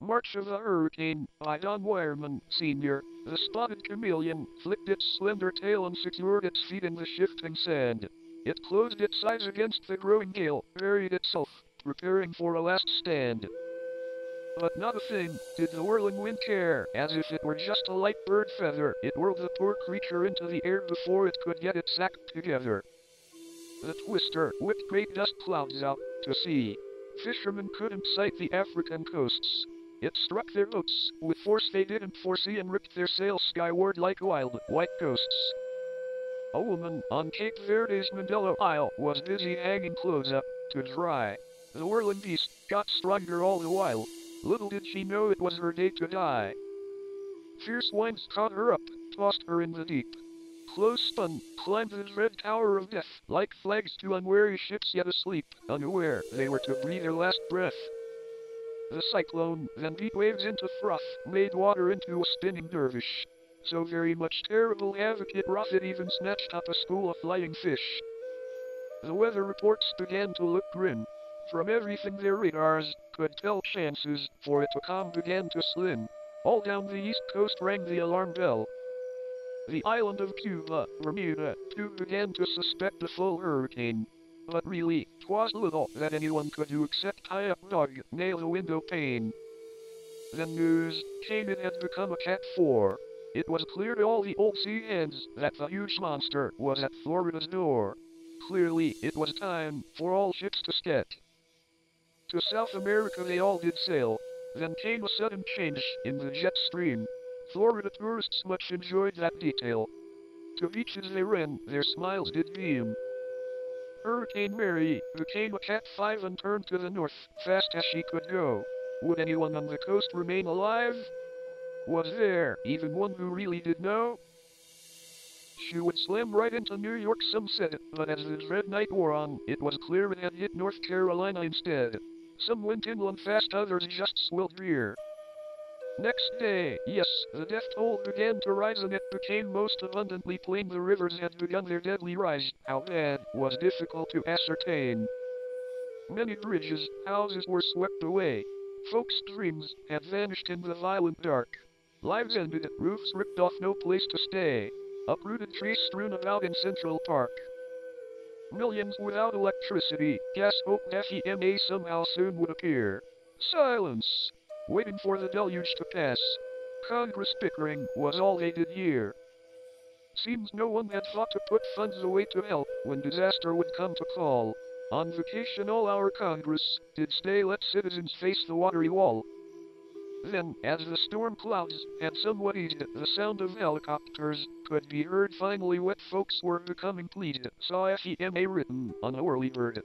March of the Hurricane by Don Wireman, Sr. The spotted chameleon flicked its slender tail and secured its feet in the shifting sand. It closed its eyes against the growing gale, buried itself, preparing for a last stand. But not a thing did the whirling wind care. As if it were just a light bird feather, it whirled the poor creature into the air before it could get its act together. The twister whipped great dust clouds out to sea. Fishermen couldn't sight the African coasts. It struck their boats with force they didn't foresee and ripped their sails skyward like wild, white ghosts. A woman on Cape Verde's Mandela Isle was busy hanging clothes up to dry. The whirling beast got stronger all the while. Little did she know it was her day to die. Fierce winds caught her up, tossed her in the deep. Close spun, climbed the dread tower of death, like flags to unwary ships yet asleep, unaware they were to breathe their last breath. The cyclone then beat waves into froth, made water into a spinning dervish. So very much terrible havoc it wrought it even snatched up a school of flying fish. The weather reports began to look grim. From everything their radars could tell, chances for it to come began to slim. All down the east coast rang the alarm bell. The island of Cuba, Bermuda, too began to suspect a full hurricane. But really, 'twas little that anyone could do except tie up dog, nail the window pane. Then news came it had become a Cat 4. It was clear to all the old sea hands that the huge monster was at Florida's door. Clearly, it was time for all ships to sket. To South America they all did sail. Then came a sudden change in the jet stream. Florida tourists much enjoyed that detail. To beaches they ran, their smiles did beam. Hurricane Mary became a Cat 5 and turned to the north, fast as she could go. Would anyone on the coast remain alive? Was there even one who really did know? She would slam right into New York, some said, but as the dread night wore on, it was clear it had hit North Carolina instead. Some went inland fast, others just swilled rear. Next day, yes, the death toll began to rise and it became most abundantly plain the rivers had begun their deadly rise. How bad was difficult to ascertain. Many bridges, houses were swept away. Folks' dreams had vanished in the violent dark. Lives ended, roofs ripped off, no place to stay. Uprooted trees strewn about in Central Park. Millions without electricity, gas hoped FEMA somehow soon would appear. Silence, waiting for the deluge to pass. Congress bickering was all they did hear. Seems no one had thought to put funds away to help when disaster would come to call. On vacation all our Congress did stay, let citizens face the watery wall. Then, as the storm clouds had somewhat eased, the sound of helicopters could be heard. Finally wet folks were becoming pleased, saw FEMA written on a whirly bird.